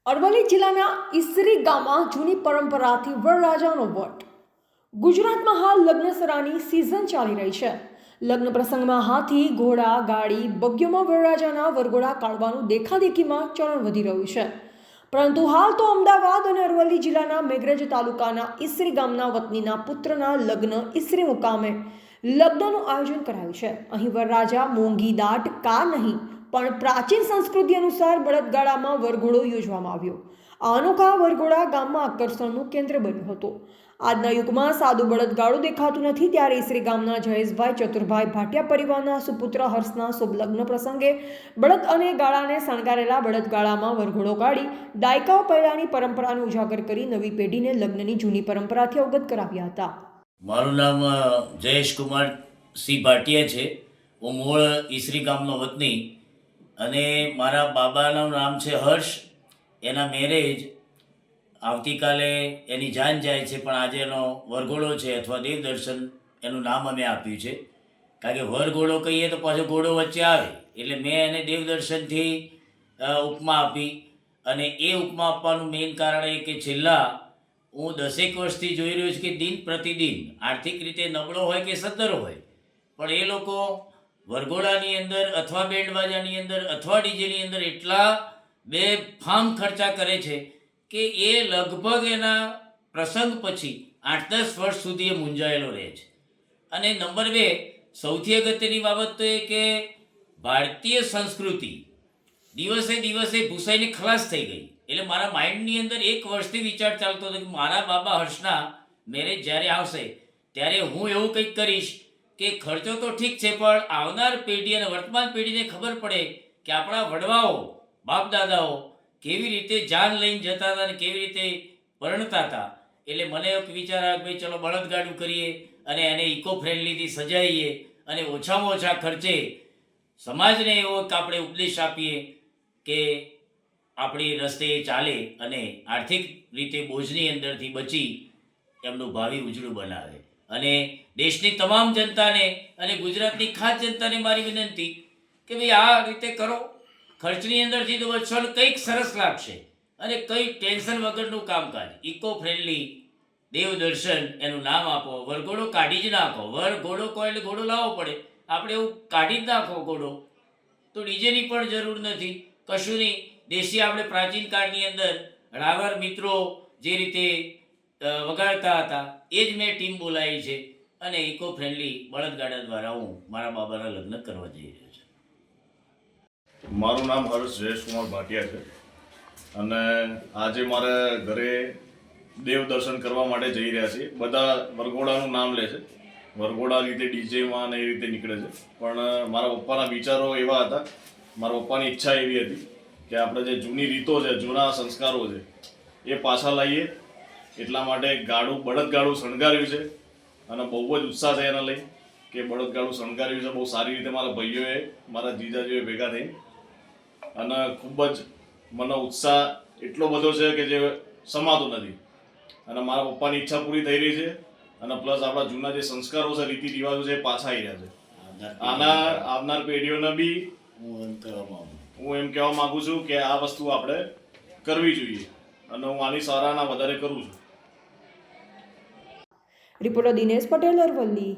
અરવલ્લી જિલ્લાના ઈસરી ગામમાં જૂની પરંપરાથી વરરાજાનો વટ. ગુજરાતમાં હાલ લગ્નસરાની સિઝન ચાલી રહી છે. લગ્ન પ્રસંગમાં હાથી, ઘોડા, ગાડી, બગ્યોમાં વરરાજાના વરઘોડા કાઢવાનું દેખાદેખીમાં ચલણ વધી રહ્યું છે. પરંતુ હાલ તો અમદાવાદ અને અરવલ્લી જિલ્લાના મેઘરજ તાલુકાના ઈસરી ગામના વતનીના પુત્રના લગ્ન ઈસરી મુકામે લગ્નનું આયોજન કરાયું છે. અહીં વરરાજા મોંઘી દાટ કાર નહીં પણ પ્રાચીન સંસ્કૃતિ અનુસાર બળદગાડામાં વરઘોડો યોજવામાં આવ્યો. આ અનોખા વરઘોડા ગામમાં આકર્ષણનું કેન્દ્ર બન્યું હતું. આજના યુગમાં સાદું બળદગાડું દેખાતું નથી, ત્યારે ઈસરી ગામના જયેશભાઈ ચતુરભાઈ ભાટિયા પરિવારના સુપુત્ર હર્ષના શુભ લગ્ન પ્રસંગે બળદ અને ગાડાને શણગારેલા બળદગાડામાં વરઘોડો કાઢી દાયકાઓ પહેલાની પરંપરાને ઉજાગર કરી નવી પેઢીને લગ્નની જૂની પરંપરાથી અવગત કરાવ્યા હતા. મારું નામ જયેશ કુમાર સિંહ ભાટિયા છે. હું મૂળ ઈસરી ગામનો વતની અને મારા બાબાનું નામ છે હર્ષ. એના મેરેજ આવતીકાલે એની જાન જાય છે, પણ આજે એનો વરઘોડો છે અથવા દેવદર્શન એનું નામ અમે આપ્યું છે. કારણ કે વરઘોડો કહીએ તો પાછો ઘોડો વચ્ચે આવે, એટલે મેં એને દેવદર્શનથી ઉપમા આપી. અને એ ઉપમા આપવાનું મેઇન કારણ એ કે છેલ્લા હું 10 વર્ષથી જોઈ રહ્યો છું કે દિન પ્રતિદિન આર્થિક રીતે નબળો હોય કે સદ્ધર હોય, પણ એ લોકો વરઘોડાની અંદર અથવા બેન્ડવાજાની અંદર અથવા ડીજેની અંદર એટલા બેફામ ખર્ચા કરે છે કે એ લગભગ એના પ્રસંગ પછી 8-10 વર્ષ સુધી એ મૂંઝાયેલો રહે છે. અને નંબર 2, સૌથી અગત્યની બાબત તો એ કે ભારતીય સંસ્કૃતિ દિવસે દિવસે ભૂસાઈને ખલાસ થઈ ગઈ. એટલે મારા માઇન્ડની અંદર 1 વર્ષથી વિચાર ચાલતો હતો કે મારા બાબા હર્ષના મેરેજ જ્યારે આવશે ત્યારે હું એવું કંઈક કરીશ કે ખર્ચો તો ઠીક છે, પણ આવનાર પેઢી અને વર્તમાન પેઢીને ખબર પડે કે આપણા વડવાઓ બાપ દાદાઓ કેવી રીતે જાન લઈને જતા હતા અને કેવી રીતે પરણતા હતા. એટલે મને એક વિચાર આવ્યો કે ભાઈ ચલો બળદગાડું કરીએ અને એને ઇકો ફ્રેન્ડલીથી સજાવીએ અને ઓછામાં ઓછા ખર્ચે સમાજને એવો આપણે ઉપદેશ આપીએ કે આપણી રસ્તે ચાલે અને આર્થિક રીતે બોજની અંદરથી બચી એમનું ભાવિ ઉજળું બનાવે. અને દેશની તમામ જનતાને અને ગુજરાતની ખાસ જનતાને મારી વિનંતી કે ભાઈ આ રીતે કરો, ખર્ચની અંદરથી તો બચવાનું કંઈક સરસ લાગશે અને કંઈ ટેન્શન વગરનું કામકાજ. ઇકો ફ્રેન્ડલી દેવદર્શન એનું નામ આપો, વરઘોડો કાઢી જ નાખો. વરઘોડો કહો એટલે ઘોડો લાવવો પડે, આપણે એવું કાઢી જ નાખો ઘોડો, તો ડીજેની પણ જરૂર નથી, કશું નહીં. દેશી આપણે પ્રાચીન કાળની અંદર રાવર મિત્રો જે રીતે વગાડતા હતા એ જ મેં ટીમ બોલાવી છે અને ઇકો ફ્રેન્ડલી બળદગાડા દ્વારા હું મારા બાબાના લગ્ન કરવા જઈ રહ્યો છું. મારું નામ હર્ષ જયેશ કુમાર ભાટિયા છે અને આજે મારે ઘરે દેવ દર્શન કરવા માટે જઈ રહ્યા છીએ. બધા વરઘોડાનું નામ લે છે, વરઘોડા રીતે ડીજેમાં ને એ રીતે નીકળે છે, પણ મારા પપ્પાના વિચારો એવા હતા, મારા પપ્પાની ઈચ્છા એવી હતી કે આપણે જે જૂની રીતો છે, જૂના સંસ્કારો છે એ પાછા લાવીએ. એટલા માટે બળદગાડું શણગાર્યું છે અને બહુ જ ઉત્સાહ છે એના લઈ કે બળદગાડું શણગાર્યું છે બહુ સારી રીતે મારા ભાઈઓએ, મારા જીજાજીઓએ ભેગા થઈ. અને ખૂબ જ મને ઉત્સાહ એટલો બધો છે કે જે સમાતો નથી. અને મારા પપ્પાની ઈચ્છા પૂરી થઈ રહી છે અને પ્લસ આપણા જૂના જે સંસ્કારો છે, રીતિ રિવાજો છે એ પાછા આવી રહ્યા છે. આવનાર પેઢીઓને બી હું એમ કહેવા માંગુ છું કે આ વસ્તુ આપણે કરવી જોઈએ અને હું આની સરાહના વધારે કરું છું. રિપોર્ટર દિનેશ પટેલ, અરવલ્લી.